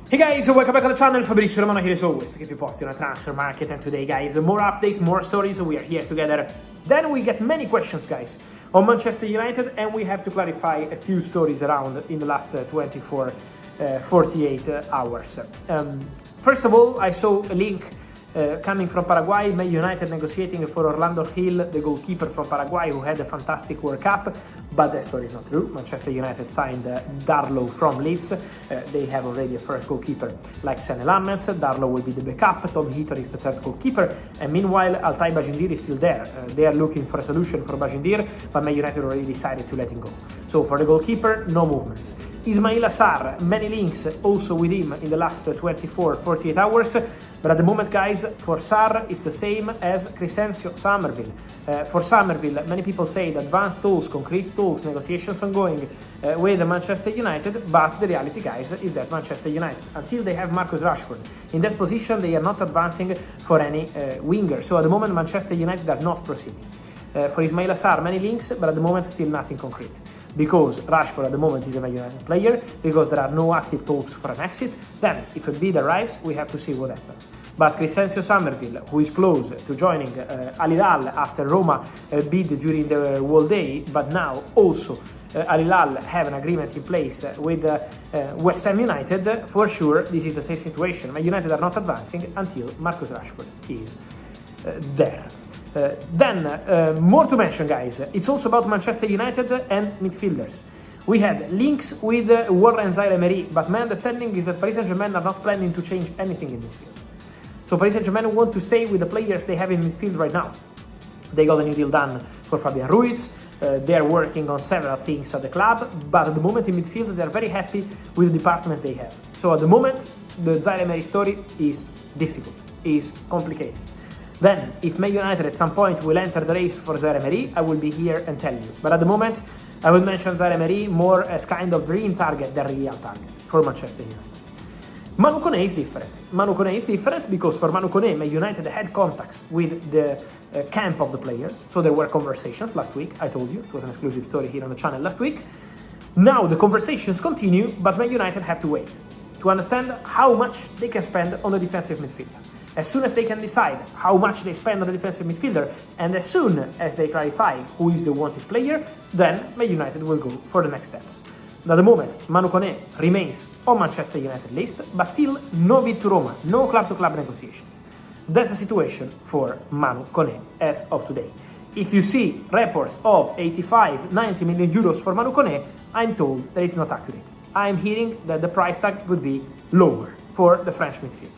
Hey guys, welcome back to the channel. Fabrizio Romano here as always to keep you posted on the transfer market. And today, guys, more updates, more stories. We are here together. Then we get many questions, guys, on Manchester United, and we have to clarify a few stories around in the last 48 hours. First of all, I saw a link coming from Paraguay, Man United negotiating for Orlando Hill, the goalkeeper from Paraguay who had a fantastic World Cup, but that story is not true. Manchester United signed Darlow from Leeds. They have already a first goalkeeper like Senne Lammens. Darlow will be the backup. Tom Heaton is the third goalkeeper, and meanwhile Altay Bajindir is still there. They are looking for a solution for Bajindir, but Man United already decided to let him go. So for the goalkeeper, no movements. Ismaila Sarr, many links also with him in the last 48 hours. But at the moment, guys, for Sarr, it's the same as Crescencio Somerville. For Somerville, many people say that advanced talks, concrete talks, negotiations ongoing with Manchester United. But the reality, guys, is that Manchester United, until they have Marcus Rashford in that position, they are not advancing for any winger. So at the moment, Manchester United are not proceeding. For Ismaila Sarr, many links, but at the moment, still nothing concrete. Because Rashford at the moment is a Man United player, because there are no active talks for an exit. Then, if a bid arrives, we have to see what happens. But Crescencio Somerville, who is close to joining Al Hilal after Roma bid during the World Day, but now also Al Hilal have an agreement in place with West Ham United, for sure this is the same situation. Man United are not advancing until Marcus Rashford is there. More to mention, guys. It's also about Manchester United and midfielders. We had links with Warren Zaire-Emery, but my understanding is that Paris Saint-Germain are not planning to change anything in midfield. So Paris Saint-Germain want to stay with the players they have in midfield right now. They got a new deal done for Fabian Ruiz. They are working on several things at the club, but at the moment in midfield they are very happy with the department they have. So at the moment, the Zaire-Emery story is difficult, is complicated. Then, if Man United at some point will enter the race for Zaire-Emery, I will be here and tell you. But at the moment, I will mention Zaire-Emery more as kind of dream target than real target for Manchester United. Manu Kone is different. Manu Kone is different because for Manu Kone, Man United had contacts with the camp of the player. So there were conversations last week, I told you. It was an exclusive story here on the channel last week. Now the conversations continue, but Man United have to wait to understand how much they can spend on the defensive midfielder. As soon as they can decide how much they spend on the defensive midfielder, and as soon as they clarify who is the wanted player, then Man United will go for the next steps. At the moment, Manu Kone remains on Manchester United list, but still no bid to Roma, no club-to-club negotiations. That's the situation for Manu Kone as of today. If you see reports of 85, 90 million euros for Manu Kone, I'm told that it's not accurate. I'm hearing that the price tag would be lower for the French midfielder.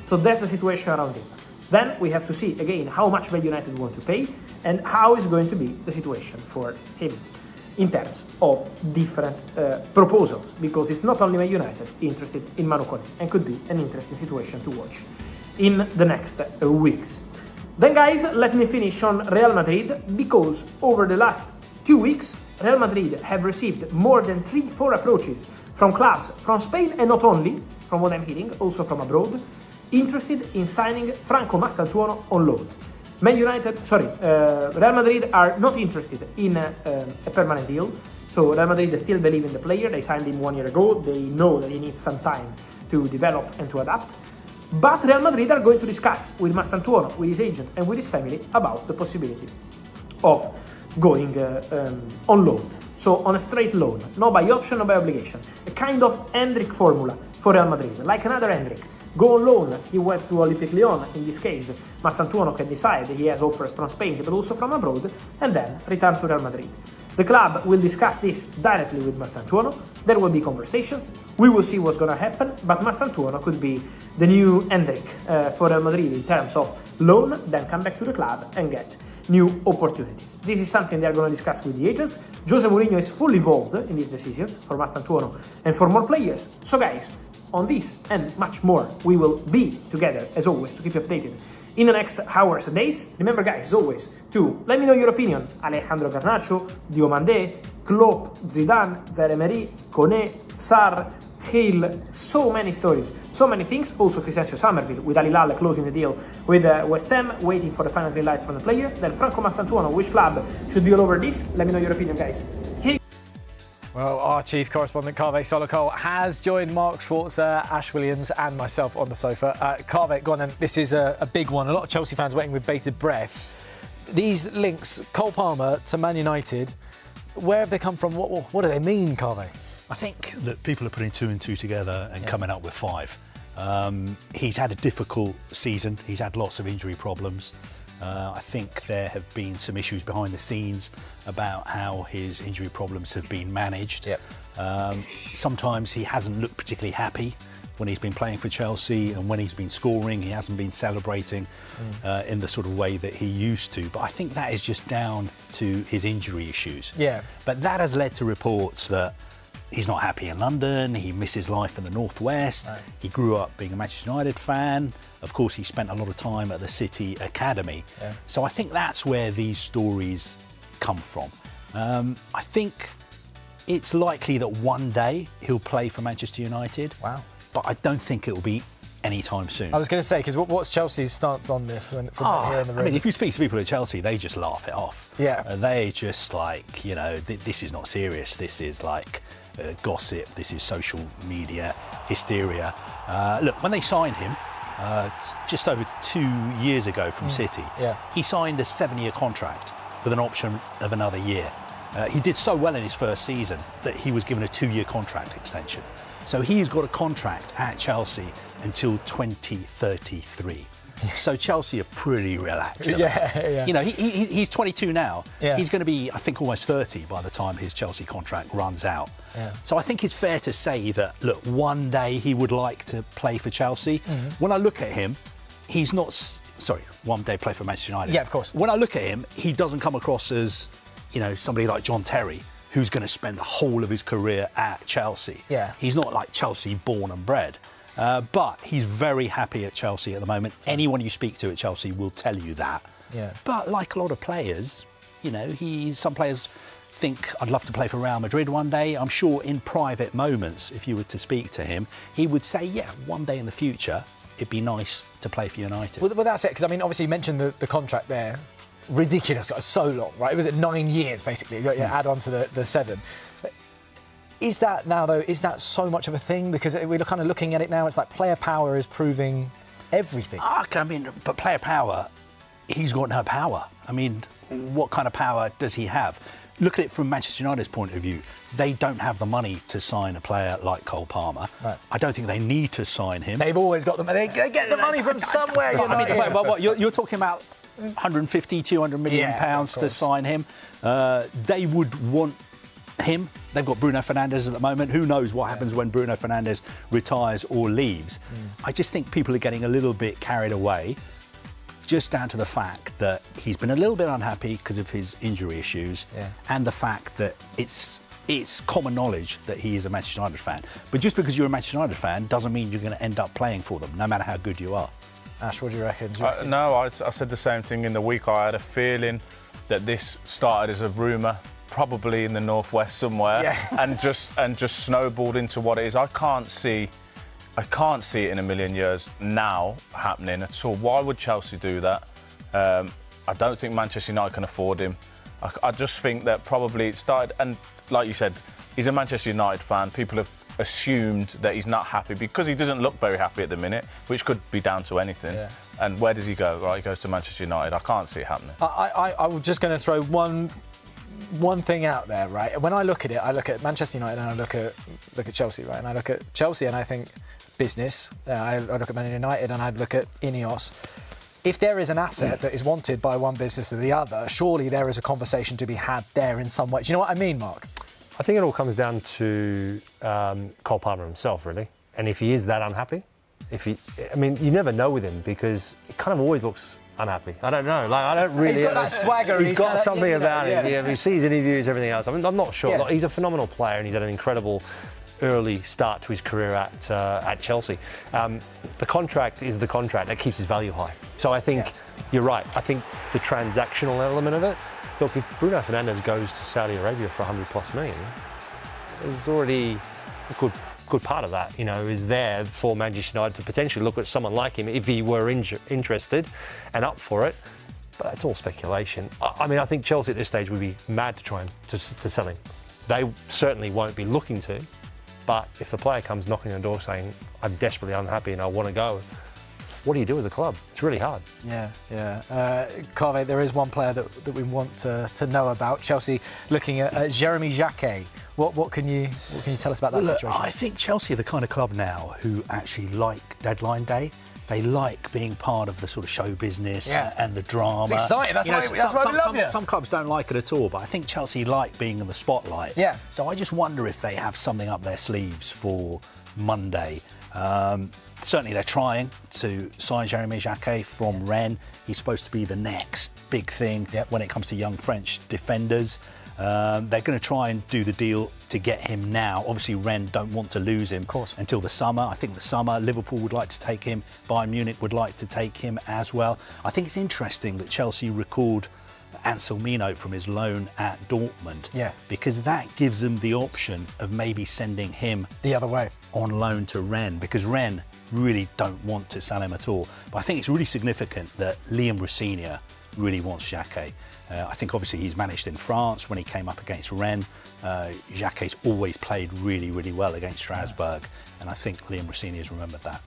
So that's the situation around him. Then we have to see again how much Man United want to pay and how is going to be the situation for him in terms of different proposals, because it's not only Man United interested in Manu Kone, and could be an interesting situation to watch in the next weeks. Then, guys, let me finish on Real Madrid, because over the last 2 weeks, Real Madrid have received more than 3-4 approaches from clubs from Spain, and not only, from what I'm hearing, also from abroad, interested in signing Franco Mastantuono on loan. Real Madrid are not interested in a permanent deal. So Real Madrid still believe in the player. They signed him 1 year ago. They know that he needs some time to develop and to adapt. But Real Madrid are going to discuss with Mastantuono, with his agent and with his family about the possibility of going on loan. So on a straight loan, no by option, no by obligation. A kind of Hendrik formula for Real Madrid, like another Hendrik. Go on loan, he went to Olympique Lyon. In this case, Mastantuono can decide he has offers from Spain but also from abroad, and then return to Real Madrid. The club will discuss this directly with Mastantuono. There will be conversations. We will see what's going to happen, but Mastantuono could be the new Hendrik for Real Madrid in terms of loan, then come back to the club and get new opportunities. This is something they are going to discuss with the agents. Jose Mourinho is fully involved in these decisions for Mastantuono and for more players. So, guys, on this and much more, we will be together as always to keep you updated in the next hours and days. Remember, guys, as always, to let me know your opinion. Alejandro Garnacho, Diomandé, Klopp, Zidane, Zaire-Emery, Kone, Sarr, Hill, so many stories, so many things. Also Crescencio Somerville with Al Hilal closing the deal with West Ham, waiting for the final green light from the player. Then Franco Mastantuono, which club should be all over this? Let me know your opinion, guys. Well, our chief correspondent, Kaveh Solokol, has joined Mark Schwarzer, Ash Williams and myself on the sofa. Kaveh, go on then. This is a big one. A lot of Chelsea fans waiting with bated breath. These links, Cole Palmer to Man United, where have they come from? What do they mean, Kaveh? I think that people are putting 2 and 2 together and coming up with 5. He's had a difficult season. He's had lots of injury problems. I think there have been some issues behind the scenes about how his injury problems have been managed. Yep. Sometimes he hasn't looked particularly happy when he's been playing for Chelsea, and when he's been scoring, he hasn't been celebrating in the sort of way that he used to. But I think that is just down to his injury issues. Yeah. But that has led to reports that he's not happy in London, he misses life in the Northwest, Right. He grew up being a Manchester United fan, of course he spent a lot of time at the City Academy. Yeah. So I think that's where these stories come from. I think it's likely that one day he'll play for Manchester United. Wow. But I don't think it will be anytime soon. I was going to say, because what's Chelsea's stance on this from hearing the rumours? I mean, if you speak to people at Chelsea, they just laugh it off. Yeah. They just like, this is not serious. This is like gossip. This is social media hysteria. Look, when they signed him, just over 2 years ago from City, he signed a 7-year contract with an option of another year. He did so well in his first season that he was given a 2-year contract extension. So he's got a contract at Chelsea until 2033. So Chelsea are pretty relaxed. Yeah. He's 22 now. Yeah. He's going to be, I think, almost 30 by the time his Chelsea contract runs out. Yeah. So I think it's fair to say that, look, one day he would like to play for Chelsea. Mm-hmm. When I look at him, he's not... one day play for Manchester United. Yeah, of course. When I look at him, he doesn't come across as, somebody like John Terry, who's going to spend the whole of his career at Chelsea. Yeah. He's not like Chelsea born and bred. But he's very happy at Chelsea at the moment. Anyone you speak to at Chelsea will tell you that. Yeah. But like a lot of players, some players think, I'd love to play for Real Madrid one day. I'm sure in private moments, if you were to speak to him, he would say, yeah, one day in the future, it'd be nice to play for United. Well, that's it, because, obviously you mentioned the contract there. Ridiculous, so long, right? It was 9 years, basically. You add on to the 7. Is that now, though, is that so much of a thing? Because we're kind of looking at it now, it's like player power is proving everything. But player power, he's got no power. What kind of power does he have? Look at it from Manchester United's point of view. They don't have the money to sign a player like Cole Palmer. Right. I don't think they need to sign him. They've always got them. They get the money from somewhere. You're talking about 150, 200 million pounds to sign him. They would want him. They've got Bruno Fernandes at the moment. Who knows what happens when Bruno Fernandes retires or leaves. I just think people are getting a little bit carried away, just down to the fact that he's been a little bit unhappy because of his injury issues and the fact that it's common knowledge that he is a Manchester United fan. But just because you're a Manchester United fan doesn't mean you're going to end up playing for them, no matter how good you are. Ash, what do you reckon? No, I said the same thing in the week. I had a feeling that this started as a rumour, probably in the Northwest somewhere, and just snowballed into what it is. I can't see it in a million years now happening at all. Why would Chelsea do that? I don't think Manchester United can afford him. I just think that probably it started, and like you said, he's a Manchester United fan. People have assumed that he's not happy because he doesn't look very happy at the minute, which could be down to anything. Yeah. And where does he go? Right, he goes to Manchester United. I can't see it happening. I was just going to throw one thing out there, right? When I look at it, I look at Manchester United and I look at Chelsea, right? And I look at Chelsea and I think business. I look at Man United and I'd look at Ineos. If there is an asset that is wanted by one business or the other, surely there is a conversation to be had there in some way. Do you know what I mean, Mark? I think it all comes down to Cole Palmer himself, really. And if he is that unhappy, you never know with him because he kind of always looks unhappy. I don't know. I don't really. He's got that swagger. He's got something about him. Yeah. You see his interviews, everything else. I'm not sure. Yeah. He's a phenomenal player, and he's had an incredible early start to his career at Chelsea. The contract is the contract that keeps his value high. So I think you're right. I think the transactional element of it. Look, if Bruno Fernandes goes to Saudi Arabia for 100+ million, there's already a good part of that, is there for Manchester United to potentially look at someone like him if he were interested and up for it. But that's all speculation. I think Chelsea at this stage would be mad to try and to sell him. They certainly won't be looking to, but if the player comes knocking on the door saying, I'm desperately unhappy and I want to go, what do you do as a club? It's really hard. Yeah. Carve, there is one player that we want to know about. Chelsea looking at Jeremy Jacquet. What can you tell us about that situation? I think Chelsea are the kind of club now who actually like deadline day. They like being part of the sort of show business and the drama. It's exciting. That's why we love you. Some clubs don't like it at all, but I think Chelsea like being in the spotlight. Yeah. So I just wonder if they have something up their sleeves for Monday. Certainly they're trying to sign Jeremy Jacquet from Rennes. He's supposed to be the next big thing when it comes to young French defenders. They're going to try and do the deal to get him now. Obviously, Rennes don't want to lose him until the summer. I think the summer, Liverpool would like to take him. Bayern Munich would like to take him as well. I think it's interesting that Chelsea recalled Anselmino from his loan at Dortmund. Yeah. Because that gives them the option of maybe sending him the other way on loan to Rennes, because Rennes really don't want to sell him at all. But I think it's really significant that Liam Rosenior really wants Jacquet. I think obviously he's managed in France when he came up against Rennes. Jacquet's always played really, really well against Strasbourg, and I think Liam Rosenior's remembered that.